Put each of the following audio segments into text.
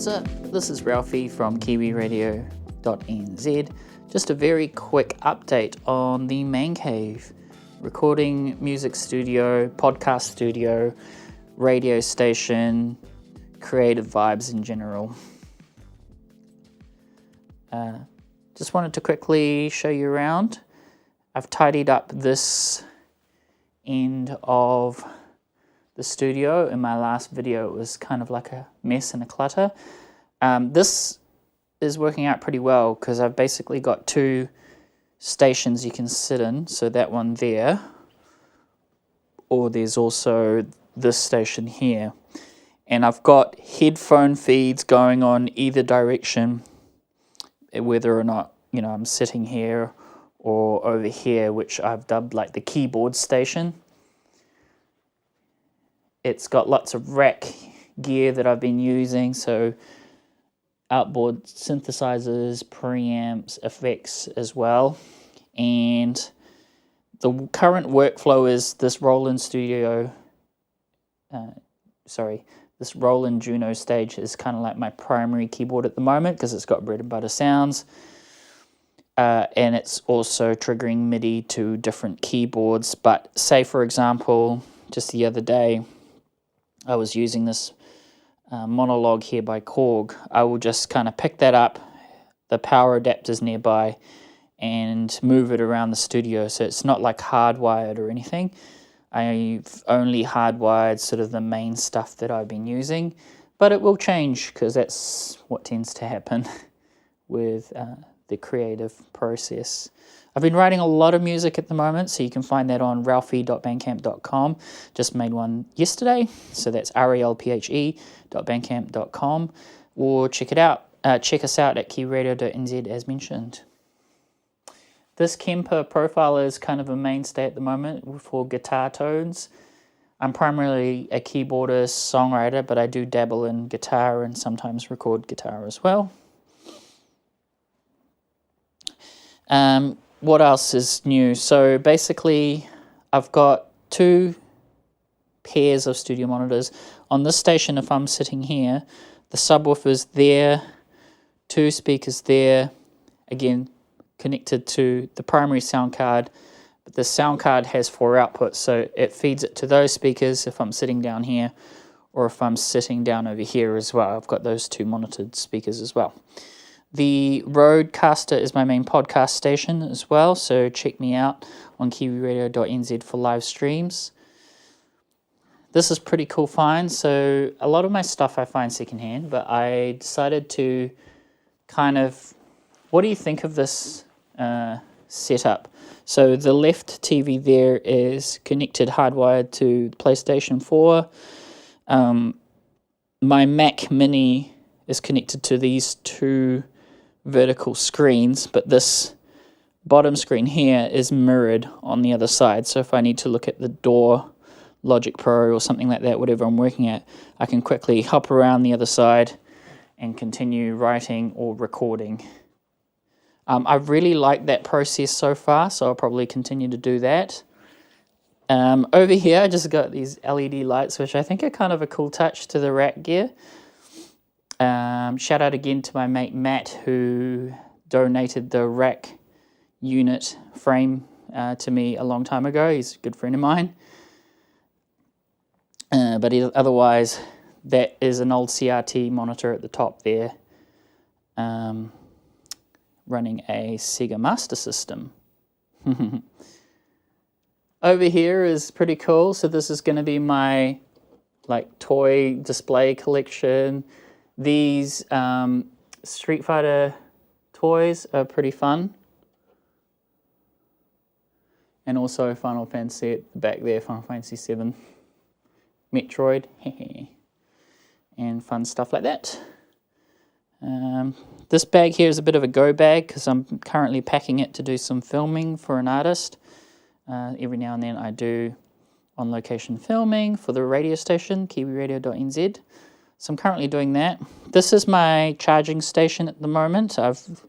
What's up? This is Ralphie from kiwiradio.nz. Just a very quick update on the Man Cave recording music studio, podcast studio, radio station, creative vibes in general. Just wanted to quickly show you around. I've tidied up this end of the studio. In my last video, it was kind of like a mess and a clutter. This is working out pretty well because I've basically got two stations you can sit in. So that one there, or there's also this station here. And I've got headphone feeds going on either direction, whether or not, I'm sitting here or over here, which I've dubbed like the keyboard station. It's got lots of rack gear that I've been using, so outboard synthesizers, preamps, effects as well. And the current workflow is this Roland Juno stage is kind of like my primary keyboard at the moment because it's got bread and butter sounds. And it's also triggering MIDI to different keyboards. But say, for example, just the other day, I was using this monologue here by Korg. I will just kind of pick that up, the power adapters nearby, and move it around the studio. So it's not like hardwired or anything. I've only hardwired sort of the main stuff that I've been using, but it will change because that's what tends to happen with the creative process. I've been writing a lot of music at the moment, so you can find that on ralphie.bandcamp.com. Just made one yesterday, so that's ralphe.bandcamp.com, or check it out. Check us out at kiwiradio.nz as mentioned. This Kemper profile is kind of a mainstay at the moment for guitar tones. I'm primarily a keyboardist, songwriter, but I do dabble in guitar and sometimes record guitar as well. What else is new? So basically, I've got two pairs of studio monitors. On this station, if I'm sitting here, the subwoofer's there, two speakers there, again, connected to the primary sound card, but the sound card has four outputs, so it feeds it to those speakers if I'm sitting down here, or if I'm sitting down over here as well. I've got those two monitored speakers as well. The Rodecaster is my main podcast station as well, so check me out on kiwiradio.nz for live streams. This is pretty cool find. So a lot of my stuff I find secondhand, but I decided to kind of, what do you think of this setup? So the left TV there is connected hardwired to PlayStation 4. My Mac Mini is connected to these two vertical screens, but this bottom screen here is mirrored on the other side. So if I need to look at the DAW, Logic Pro or something like that, whatever I'm working at, I can quickly hop around the other side and continue writing or recording. I really like that process so far, so I'll probably continue to do that. Over here, I just got these LED lights, which I think are kind of a cool touch to the rack gear. Shout out again to my mate Matt, who donated the rack unit frame to me a long time ago. He's a good friend of mine. But otherwise, that is an old CRT monitor at the top there, running a Sega Master System. Over here is pretty cool. So this is going to be my toy display collection. These Street Fighter toys are pretty fun. And also Final Fantasy at the back there, Final Fantasy 7, Metroid, and fun stuff like that. This bag here is a bit of a go bag because I'm currently packing it to do some filming for an artist. Every now and then I do on-location filming for the radio station, kiwiradio.nz. So I'm currently doing that. This is my charging station at the moment. I've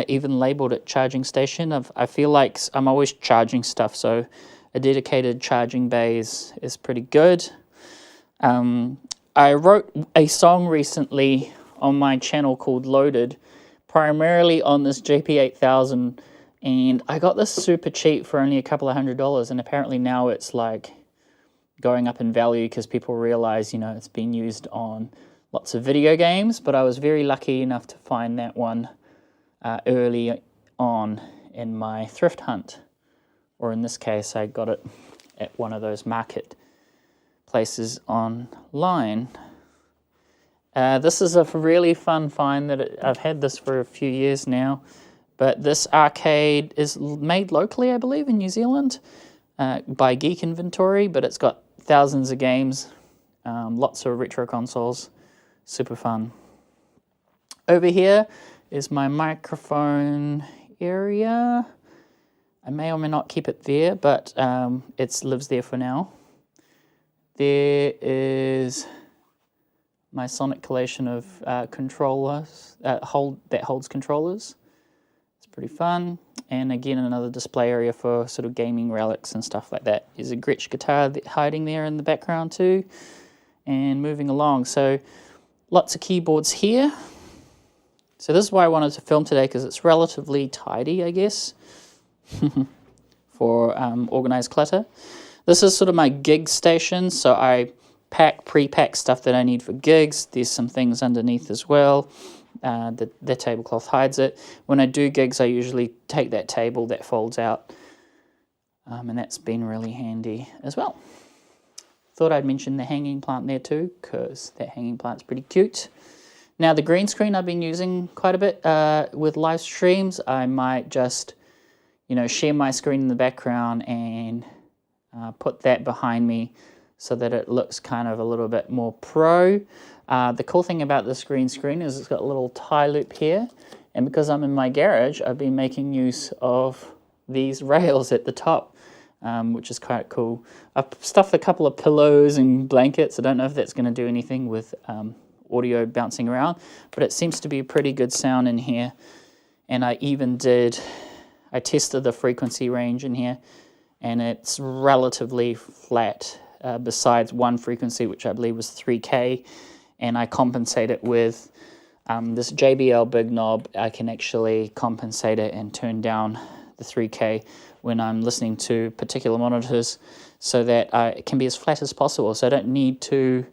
even labeled it charging station. I feel like I'm always charging stuff, so a dedicated charging bay is pretty good. I wrote a song recently on my channel called Loaded, primarily on this JP8000, and I got this super cheap for only a couple of $100, and apparently now it's like going up in value because people realize, you know, it's been used on lots of video games. But I was very lucky enough to find that one early on in my thrift hunt, or in this case I got it at one of those market places online. This is a really fun find that I've had this for a few years now, but this arcade is made locally, I believe, in New Zealand by Geek Inventory, but it's got thousands of games, lots of retro consoles, super fun. Over here is my microphone area. I may or may not keep it there, but it lives there for now. There is my Sonic collection of controllers that holds controllers. It's pretty fun. And again, another display area for sort of gaming relics and stuff like that. There's a Gretsch guitar hiding there in the background too. And moving along, so lots of keyboards here. So this is why I wanted to film today, because it's relatively tidy, I guess, for organized clutter. This is sort of my gig station, so I pre-pack stuff that I need for gigs. There's some things underneath as well. The tablecloth hides it. When I do gigs, I usually take that table that folds out, and that's been really handy as well. Thought I'd mention the hanging plant there too, because that hanging plant's pretty cute. Now the green screen I've been using quite a bit with live streams. I might just, you know, share my screen in the background and put that behind me so that it looks kind of a little bit more pro. The cool thing about this green screen is it's got a little tie loop here, and because I'm in my garage, I've been making use of these rails at the top, which is quite cool. I've stuffed a couple of pillows and blankets. I don't know if that's going to do anything with audio bouncing around, but it seems to be a pretty good sound in here. And I tested the frequency range in here, and it's relatively flat, besides one frequency, which I believe was 3K, and I compensate it with this JBL big knob. I can actually compensate it and turn down the 3K when I'm listening to particular monitors, so that it can be as flat as possible, so I don't need to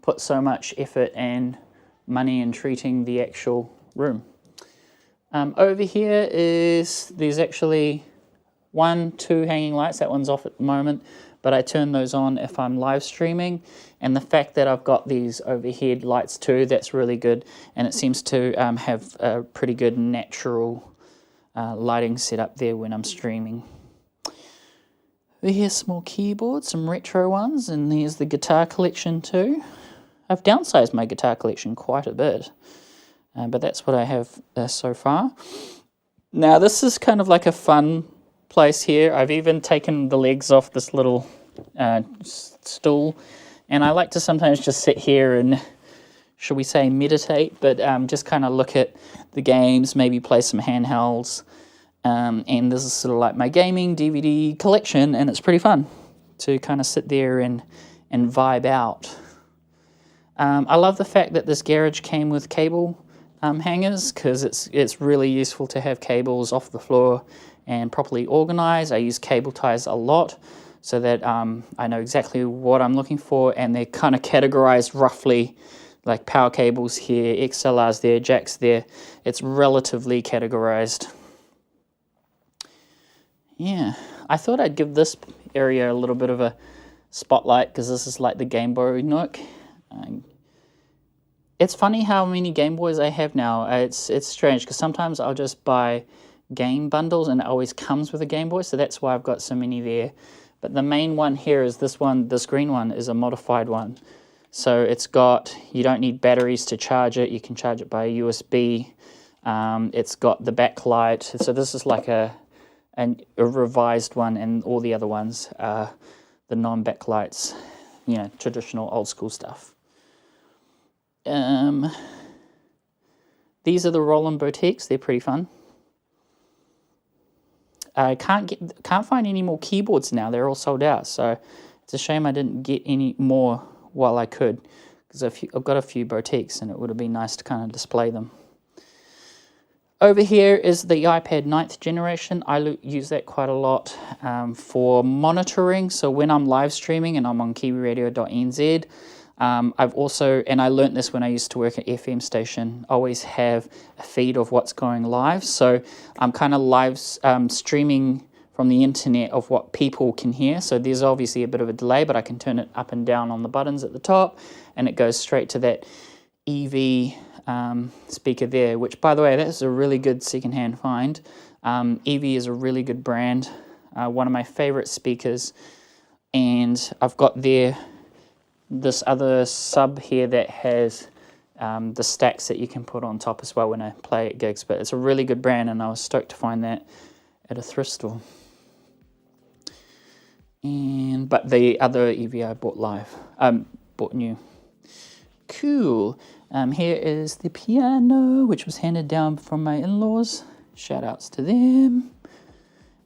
put so much effort and money in treating the actual room. Over here there's actually 2 hanging lights. That one's off at the moment, but I turn those on if I'm live streaming. And the fact that I've got these overhead lights too, that's really good, and it seems to have a pretty good natural lighting set up there when I'm streaming. Over here, small keyboards, some retro ones, and there's the guitar collection too. I've downsized my guitar collection quite a bit, but that's what I have so far. Now this is kind of like a fun place here. I've even taken the legs off this little stool, and I like to sometimes just sit here and, should we say, meditate, but just kind of look at the games, maybe play some handhelds, and this is sort of like my gaming DVD collection, and it's pretty fun to kind of sit there and vibe out. I love the fact that this garage came with cable hangers, because it's really useful to have cables off the floor and properly organized. I use cable ties a lot so that I know exactly what I'm looking for, and they're kind of categorized roughly, like power cables here, XLRs there, jacks there. It's relatively categorized. Yeah, I thought I'd give this area a little bit of a spotlight, because this is like the Game Boy nook. It's funny how many Game Boys I have now. It's strange, because sometimes I'll just buy game bundles and it always comes with a Game Boy, so that's why I've got so many there. But the main one here is this one. This green one is a modified one, so it's got, you don't need batteries to charge it. You can charge it by USB. It's got the backlight, so this is like a revised one, and all the other ones are the non-backlights, you know, traditional old school stuff. These are the Roland Boutiques. They're pretty fun. I can't find any more keyboards now. They're all sold out, so it's a shame I didn't get any more while I could, because I've got a few boutiques and it would have been nice to kind of display them. Over here is the iPad 9th generation. I use that quite a lot for monitoring. So when I'm live streaming and I'm on kiwiradio.nz, I've also, and I learnt this when I used to work at FM station, always have a feed of what's going live. So I'm kind of live streaming from the internet of what people can hear. So there's obviously a bit of a delay, but I can turn it up and down on the buttons at the top, and it goes straight to that EV speaker there, which, by the way, that's a really good secondhand find. EV is a really good brand, one of my favorite speakers, and I've got this other sub here that has the stacks that you can put on top as well when I play at gigs, but it's a really good brand, and I was stoked to find that at a thrift store. But the other EV I bought bought new. Cool. Here is the piano, which was handed down from my in-laws. Shout outs to them.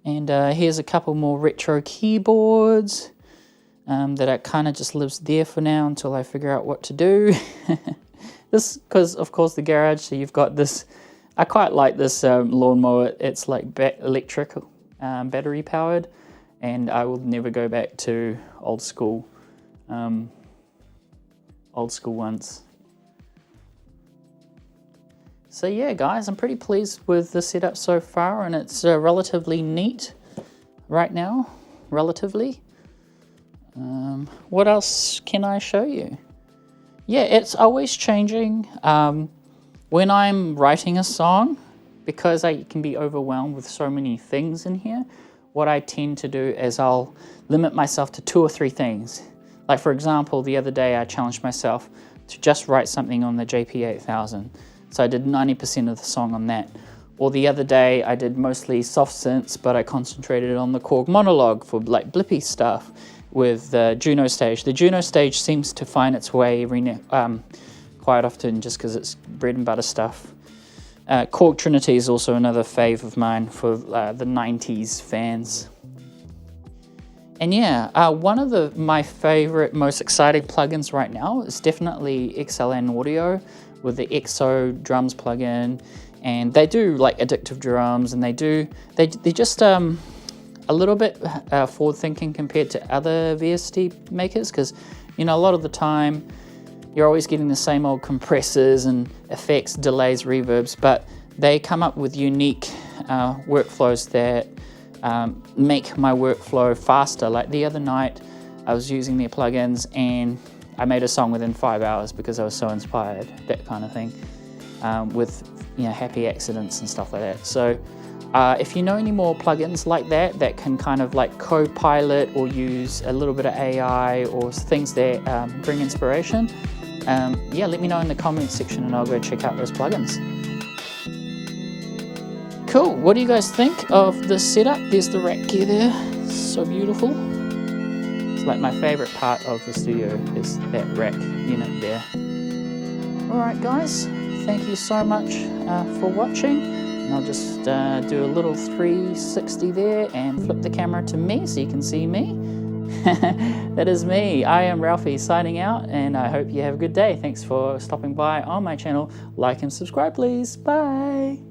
And here's a couple more retro keyboards that I kind of just lives there for now until I figure out what to do. This, because of course the garage, so you've got this, I quite like this lawnmower. It's like electric, battery powered, and I will never go back to old school ones. So yeah, guys, I'm pretty pleased with the setup so far, and it's relatively neat right now, relatively. What else can I show you? Yeah, it's always changing. When I'm writing a song, because I can be overwhelmed with so many things in here, what I tend to do is I'll limit myself to 2 or 3 things. Like, for example, the other day I challenged myself to just write something on the JP8000. So I did 90% of the song on that. Or the other day I did mostly soft synths, but I concentrated on the Korg monologue for like blippy stuff with Juno Stage. The Juno Stage seems to find its way quite often just because it's bread and butter stuff. Korg Trinity is also another fave of mine for the 90s fans. And yeah, one of my favorite, most exciting plugins right now is definitely XLN Audio with the EXO drums plugin, and they do like addictive drums, and they're just a little bit forward thinking compared to other VST makers, because you know a lot of the time you're always getting the same old compressors and effects, delays, reverbs, but they come up with unique workflows that make my workflow faster. Like the other night I was using their plugins and I made a song within 5 hours because I was so inspired, that kind of thing, with happy accidents and stuff like that. So if you know any more plugins like that can kind of like co-pilot or use a little bit of AI or things that bring inspiration, yeah, let me know in the comments section and I'll go check out those plugins. Cool, what do you guys think of the setup? There's the rack gear there, so beautiful. It's like my favorite part of the studio is that rack unit there. Alright guys, thank you so much for watching. And I'll just do a little 360 there and flip the camera to me so you can see me. That is me. I am Ralphie signing out, and I hope you have a good day. Thanks for stopping by on my channel. Like and subscribe please. Bye.